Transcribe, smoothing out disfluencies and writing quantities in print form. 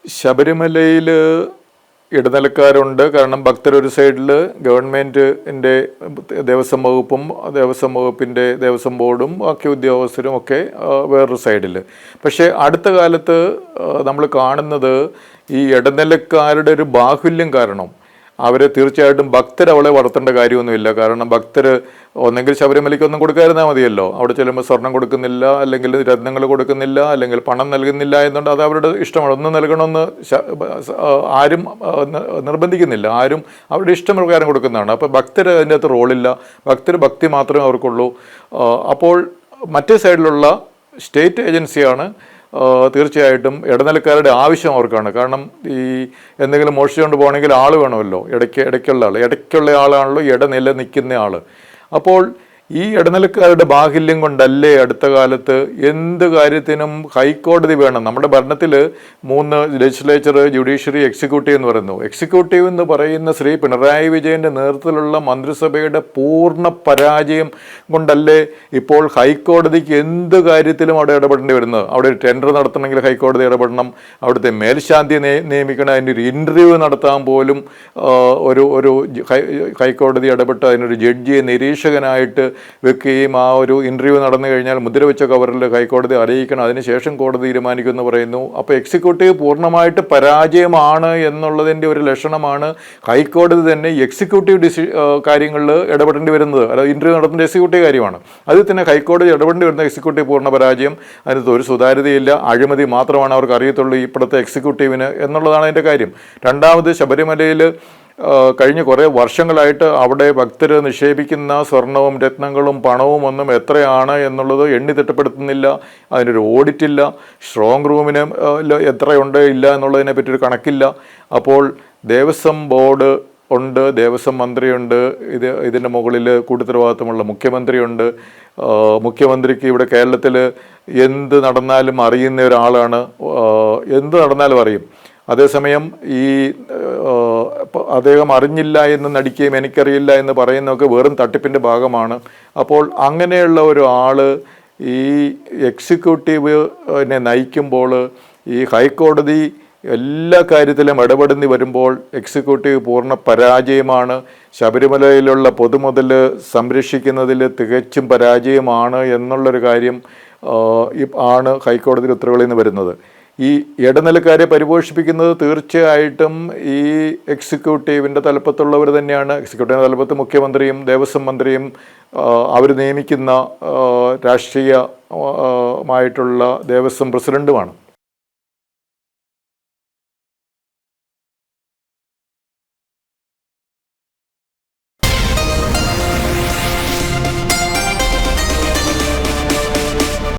ശബരിമലയിൽ ഇടനിലക്കാരുണ്ട്. കാരണം ഭക്തർ ഒരു സൈഡിൽ, ഗവൺമെൻറ്റിൻ്റെ ദേവസ്വം വകുപ്പും ദേവസ്വം ബോർഡും ബാക്കി ഉദ്യോഗസ്ഥരും ഒക്കെ വേറൊരു സൈഡിൽ. പക്ഷേ അടുത്ത കാലത്ത് നമ്മൾ കാണുന്നത് ഈ ഇടനിലക്കാരുടെ ഒരു ബാഹുല്യം കാരണം അവരെ തീർച്ചയായിട്ടും ഭക്തർ അവളെ വളർത്തേണ്ട കാര്യമൊന്നുമില്ല. കാരണം ഭക്തർ ഒന്നെങ്കിൽ ശബരിമലയ്ക്കൊന്നും കൊടുക്കാതിരുന്നാൽ മതിയല്ലോ. അവിടെ ചെല്ലുമ്പോൾ സ്വർണം കൊടുക്കുന്നില്ല, അല്ലെങ്കിൽ രത്നങ്ങൾ കൊടുക്കുന്നില്ല, അല്ലെങ്കിൽ പണം നൽകുന്നില്ല എന്നുണ്ട്, അത് അവരുടെ ഇഷ്ടമാണ്. ഒന്നും നൽകണമെന്ന് ആരും നിർബന്ധിക്കുന്നില്ല. ആരും അവരുടെ ഇഷ്ടപ്രകാരം കൊടുക്കുന്നതാണ്. അപ്പോൾ ഭക്തർ അതിൻ്റെ അകത്ത് റോളില്ല. ഭക്തർ ഭക്തി മാത്രമേ അവർക്കുള്ളൂ. അപ്പോൾ മറ്റേ സൈഡിലുള്ള സ്റ്റേറ്റ് ഏജൻസിയാണ് തീർച്ചയായിട്ടും ഇടനിലക്കാരുടെ ആവശ്യം അവർക്കാണ്. കാരണം ഈ എന്തെങ്കിലും മോഷിച്ചുകൊണ്ട് പോകണമെങ്കിൽ ആൾ വേണമല്ലോ, ഇടയ്ക്കുള്ള ആളാണല്ലോ ഇടനില നിൽക്കുന്ന ആൾ. അപ്പോൾ ഈ ഇടനിലക്കാരുടെ ബാഹുല്യം കൊണ്ടല്ലേ അടുത്ത കാലത്ത് എന്ത് കാര്യത്തിനും ഹൈക്കോടതി വേണം. നമ്മുടെ ഭരണത്തിൽ 3 ലെജിസ്ലേച്ചർ, ജുഡീഷ്യറി, എക്സിക്യൂട്ടീവ് എന്ന് പറയുന്നു. എക്സിക്യൂട്ടീവ് എന്ന് പറയുന്ന ശ്രീ പിണറായി വിജയൻ്റെ നേതൃത്വത്തിലുള്ള മന്ത്രിസഭയുടെ പൂർണ്ണ പരാജയം കൊണ്ടല്ലേ ഇപ്പോൾ ഹൈക്കോടതിക്ക് എന്ത് കാര്യത്തിലും അവിടെ ഇടപെടേണ്ടി വരുന്നത്. അവിടെ ഒരു ടെൻഡർ നടത്തണമെങ്കിൽ ഹൈക്കോടതി ഇടപെടണം. അവിടുത്തെ മേൽശാന്തിയെ നിയമിക്കണം. അതിൻ്റെ ഒരു ഇൻ്റർവ്യൂ നടത്താൻ പോലും ഒരു ഹൈക്കോടതി ഇടപെട്ട് അതിനൊരു ജഡ്ജിയെ നിരീക്ഷകനായിട്ട് വെക്കുകയും ആ ഒരു ഇൻ്റർവ്യൂ നടന്നു കഴിഞ്ഞാൽ മുദ്രവെച്ച കവറിൽ ഹൈക്കോടതി അറിയിക്കണം. അതിനുശേഷം കോടതി തീരുമാനിക്കുമെന്ന് പറയുന്നു. അപ്പോൾ എക്സിക്യൂട്ടീവ് പൂർണ്ണമായിട്ട് പരാജയമാണ് എന്നുള്ളതിൻ്റെ ഒരു ലക്ഷണമാണ് ഹൈക്കോടതി തന്നെ എക്സിക്യൂട്ടീവ് കാര്യങ്ങളിൽ ഇടപെടേണ്ടി വരുന്നത്. അതായത് ഇൻ്റർവ്യൂ നടത്തുന്ന എക്സിക്യൂട്ടീവ് കാര്യമാണ്. അതിൽ തന്നെ ഹൈക്കോടതി ഇടപെടേണ്ടി വരുന്ന എക്സിക്യൂട്ടീവ് പൂർണ്ണ പരാജയം. അതിനകത്ത് ഒരു സുതാര്യതയില്ല, അഴിമതി മാത്രമാണ് അവർക്ക് അറിയത്തുള്ളൂ ഇപ്പോഴത്തെ എക്സിക്യൂട്ടീവിന് എന്നുള്ളതാണ് അതിൻ്റെ കാര്യം. രണ്ടാമത്, ശബരിമലയിൽ കഴിഞ്ഞ കുറേ വർഷങ്ങളായിട്ട് അവിടെ ഭക്തർ നിക്ഷേപിക്കുന്ന സ്വർണവും രത്നങ്ങളും പണവും ഒന്നും എത്രയാണ് എന്നുള്ളത് എണ്ണി തിട്ടപ്പെടുത്തുന്നില്ല. അതിനൊരു ഓഡിറ്റില്ല. സ്ട്രോങ് റൂമിന് എത്രയുണ്ട് ഇല്ല എന്നുള്ളതിനെ പറ്റിയൊരു കണക്കില്ല. അപ്പോൾ ദേവസ്വം ബോർഡ് ഉണ്ട്, ദേവസ്വം മന്ത്രിയുണ്ട്, ഇതിൻ്റെ മുകളിൽ കൂട്ടുത്തരവാദിത്തമുള്ള മുഖ്യമന്ത്രിയുണ്ട്. മുഖ്യമന്ത്രിക്ക് ഇവിടെ കേരളത്തിൽ എന്ത് നടന്നാലും അറിയുന്ന ഒരാളാണ്. എന്ത് നടന്നാലും അറിയും. അതേസമയം ഈ അദ്ദേഹം അറിഞ്ഞില്ല എന്ന് നടിക്കുകയും എനിക്കറിയില്ല എന്ന് പറയുന്നതൊക്കെ വെറും തട്ടിപ്പിൻ്റെ ഭാഗമാണ്. അപ്പോൾ അങ്ങനെയുള്ള ഒരു ആൾ ഈ എക്സിക്യൂട്ടീവിനെ നയിക്കുമ്പോൾ ഈ ഹൈക്കോടതി എല്ലാ കാര്യത്തിലും ഇടപെടുന്നി വരുമ്പോൾ എക്സിക്യൂട്ടീവ് പൂർണ്ണ പരാജയമാണ്. ശബരിമലയിലുള്ള പൊതുമുതൽ സംരക്ഷിക്കുന്നതിൽ തികച്ചും പരാജയമാണ് എന്നുള്ളൊരു കാര്യം ആണ് ഹൈക്കോടതി ഉത്തരവുകളിൽ നിന്ന് വരുന്നത്. ഈ ഇടനിലക്കാരെ പരിപോഷിപ്പിക്കുന്നത് തീർച്ചയായിട്ടും ഈ എക്സിക്യൂട്ടീവിൻ്റെ തലപ്പത്തുള്ളവർ തന്നെയാണ്. എക്സിക്യൂട്ടീവിൻ്റെ തലപ്പത്ത് മുഖ്യമന്ത്രിയും ദേവസ്വം മന്ത്രിയും അവർ നിയമിക്കുന്ന രാഷ്ട്രീയമായിട്ടുള്ള ദേവസ്വം പ്രസിഡൻറ്റുമാണ്.